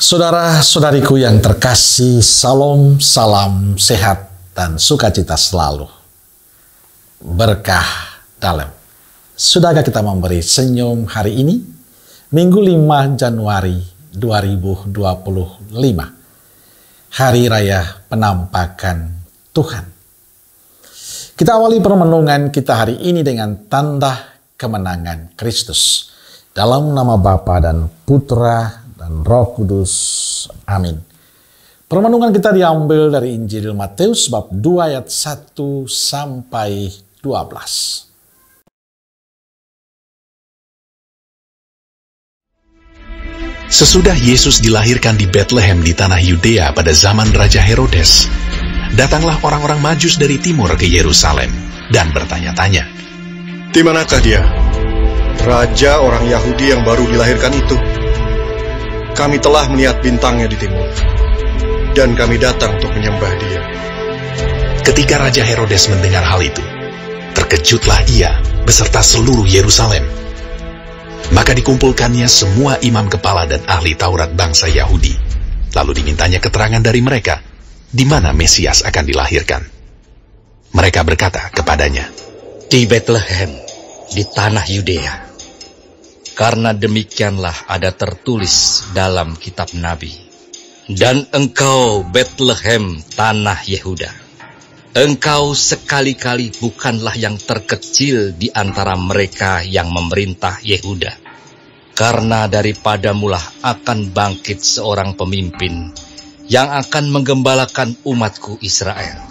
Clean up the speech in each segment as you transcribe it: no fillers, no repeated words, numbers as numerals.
Saudara-saudariku yang terkasih, salam, salam sehat dan sukacita selalu. Berkah dalam. Sudahkah kita memberi senyum hari ini? Minggu 5 Januari 2025. Hari Raya Penampakan Tuhan. Kita awali permenungan kita hari ini dengan tanda kemenangan Kristus. Dalam nama Bapa dan Putra dan Roh Kudus. Amin. Permenungan kita diambil dari Injil Matius bab 2 ayat 1 sampai 12. Sesudah Yesus dilahirkan di Betlehem di tanah Yudea pada zaman Raja Herodes, datanglah orang-orang Majus dari timur ke Yerusalem dan bertanya-tanya, "Di manakah dia, Raja orang Yahudi yang baru dilahirkan itu? Kami telah melihat bintangnya di timur, dan kami datang untuk menyembah dia." Ketika Raja Herodes mendengar hal itu, terkejutlah ia beserta seluruh Yerusalem. Maka dikumpulkannya semua imam kepala dan ahli Taurat bangsa Yahudi. Lalu dimintanya keterangan dari mereka, di mana Mesias akan dilahirkan. Mereka berkata kepadanya, "Di Betlehem, di tanah Yudea. Karena demikianlah ada tertulis dalam kitab Nabi. Dan engkau Betlehem tanah Yehuda, engkau sekali-kali bukanlah yang terkecil di antara mereka yang memerintah Yehuda. Karena daripadamulah akan bangkit seorang pemimpin yang akan menggembalakan umatku Israel."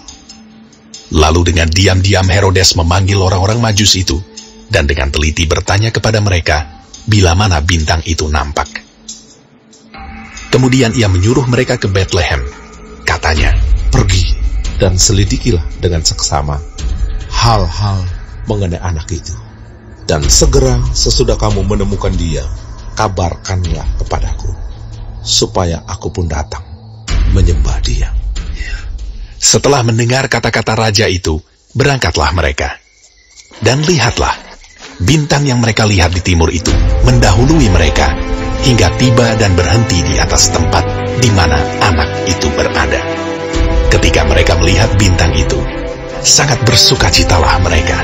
Lalu dengan diam-diam Herodes memanggil orang-orang Majus itu, dan dengan teliti bertanya kepada mereka, bila mana bintang itu nampak. Kemudian ia menyuruh mereka ke Betlehem. Katanya, "Pergi dan selidikilah dengan seksama hal-hal mengenai anak itu. Dan segera sesudah kamu menemukan dia, kabarkanlah kepadaku, supaya aku pun datang menyembah dia." Setelah mendengar kata-kata raja itu, berangkatlah mereka. Dan lihatlah, bintang yang mereka lihat di timur itu mendahului mereka, hingga tiba dan berhenti di atas tempat di mana anak itu berada. Ketika mereka melihat bintang itu, sangat bersukacitalah mereka.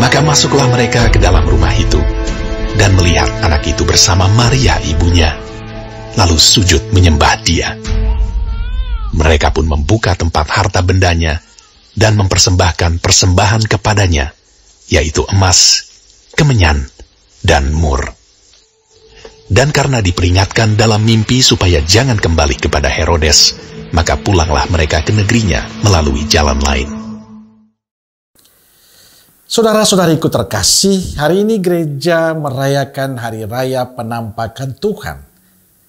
Maka masuklah mereka ke dalam rumah itu, dan melihat anak itu bersama Maria ibunya, lalu sujud menyembah dia. Mereka pun membuka tempat harta bendanya, dan mempersembahkan persembahan kepadanya, yaitu emas, kemenyan, dan mur. Dan karena diperingatkan dalam mimpi supaya jangan kembali kepada Herodes, maka pulanglah mereka ke negerinya melalui jalan lain. Saudara-saudariku terkasih, hari ini gereja merayakan Hari Raya Penampakan Tuhan,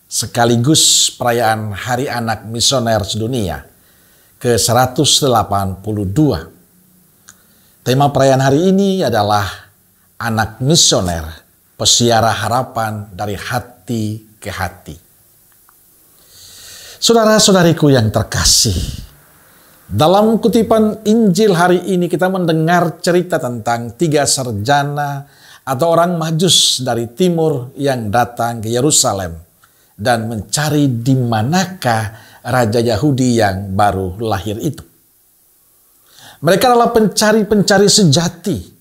sekaligus perayaan Hari Anak Misioner Sedunia ke-182. Tema perayaan hari ini adalah Anak Misioner, Pesiara Harapan dari Hati ke Hati. Saudara-saudariku yang terkasih, dalam kutipan Injil hari ini kita mendengar cerita tentang 3 sarjana atau orang Majus dari timur yang datang ke Yerusalem dan mencari di manakah Raja Yahudi yang baru lahir itu. Mereka adalah pencari-pencari sejati.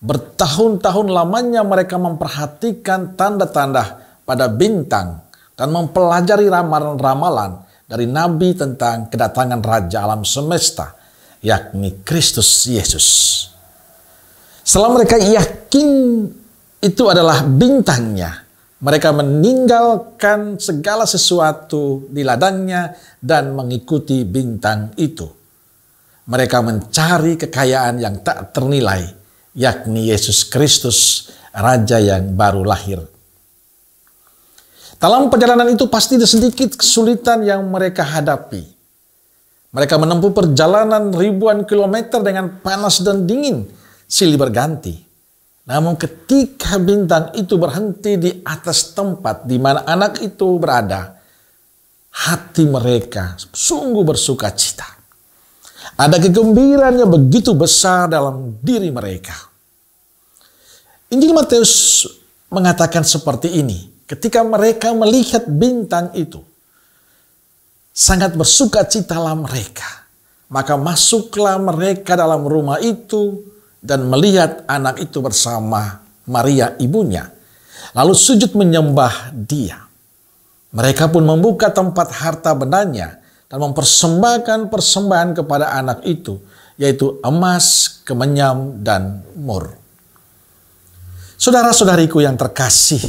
Bertahun-tahun lamanya mereka memperhatikan tanda-tanda pada bintang dan mempelajari ramalan-ramalan dari Nabi tentang kedatangan Raja alam semesta, yakni Kristus Yesus. Setelah mereka yakin itu adalah bintangnya, mereka meninggalkan segala sesuatu di ladangnya dan mengikuti bintang itu. Mereka mencari kekayaan yang tak ternilai, yakni Yesus Kristus, Raja yang baru lahir. Dalam perjalanan itu pasti ada sedikit kesulitan yang mereka hadapi. Mereka menempuh perjalanan ribuan kilometer dengan panas dan dingin, silih berganti. Namun ketika bintang itu berhenti di atas tempat di mana anak itu berada, hati mereka sungguh bersuka cita. Ada kegembiraan yang begitu besar dalam diri mereka. Injil Matius mengatakan seperti ini. ketika mereka melihat bintang itu, sangat bersukacitalah mereka. Maka masuklah mereka dalam rumah itu dan melihat anak itu bersama Maria ibunya. Lalu sujud menyembah dia. Mereka pun membuka tempat harta bendanya dan mempersembahkan persembahan kepada anak itu, yaitu emas, kemenyam, dan mur. Saudara-saudariku yang terkasih,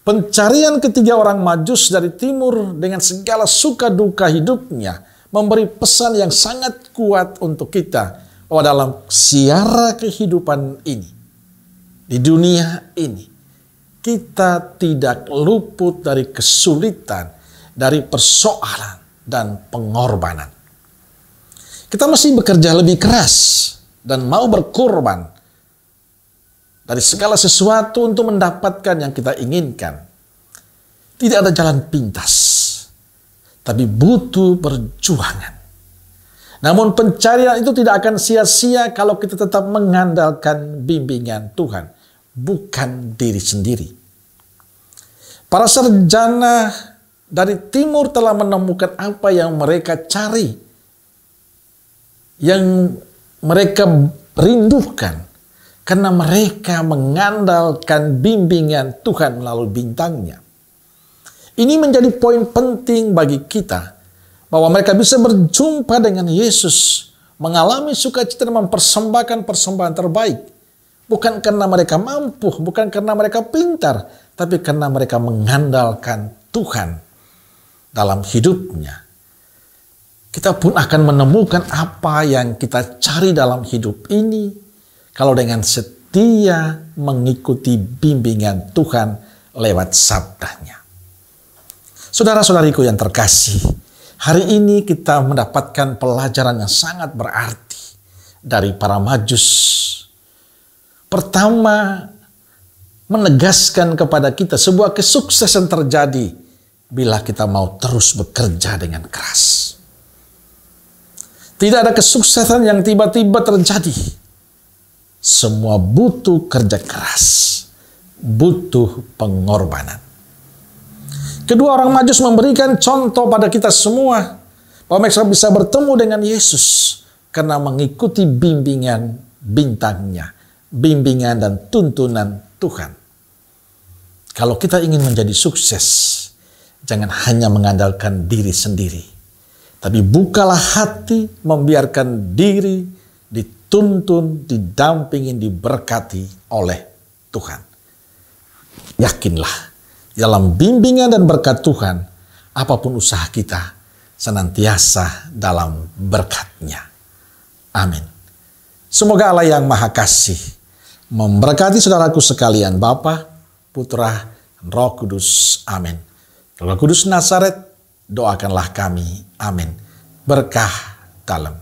pencarian ketiga orang Majus dari timur dengan segala suka duka hidupnya memberi pesan yang sangat kuat untuk kita bahwa dalam siara kehidupan ini, di dunia ini, kita tidak luput dari kesulitan, dari persoalan dan pengorbanan. Kita mesti bekerja lebih keras dan mau berkorban dari segala sesuatu untuk mendapatkan yang kita inginkan. Tidak ada jalan pintas, tapi butuh perjuangan. Namun pencarian itu tidak akan sia-sia kalau kita tetap mengandalkan bimbingan Tuhan, bukan diri sendiri. Para sarjana dari timur telah menemukan apa yang mereka cari, yang mereka rindukan, karena mereka mengandalkan bimbingan Tuhan melalui bintangnya. Ini menjadi poin penting bagi kita, bahwa mereka bisa berjumpa dengan Yesus, mengalami sukacita dan mempersembahkan persembahan terbaik. Bukan karena mereka mampu, bukan karena mereka pintar, tapi karena mereka mengandalkan Tuhan dalam hidupnya. Kita pun akan menemukan apa yang kita cari dalam hidup ini kalau dengan setia mengikuti bimbingan Tuhan lewat sabdanya. Saudara-saudariku yang terkasih, hari ini kita mendapatkan pelajaran yang sangat berarti dari para Majus. Pertama, menegaskan kepada kita sebuah kesuksesan terjadi bila kita mau terus bekerja dengan keras. Tidak ada kesuksesan yang tiba-tiba terjadi. Semua butuh kerja keras, butuh pengorbanan. Kedua, orang Majus memberikan contoh pada kita semua bahwa mereka bisa bertemu dengan Yesus karena mengikuti bimbingan bintangnya, bimbingan dan tuntunan Tuhan. Kalau kita ingin menjadi sukses, jangan hanya mengandalkan diri sendiri, tapi bukalah hati, membiarkan diri dituntun, didampingin, diberkati oleh Tuhan. Yakinlah, dalam bimbingan dan berkat Tuhan, apapun usaha kita, senantiasa dalam berkat-Nya. Amin. Semoga Allah yang Maha Kasih memberkati saudaraku sekalian, Bapa, Putra, Roh Kudus. Amin. Roh Kudus Nazaret, doakanlah kami. Amin. Berkah dalam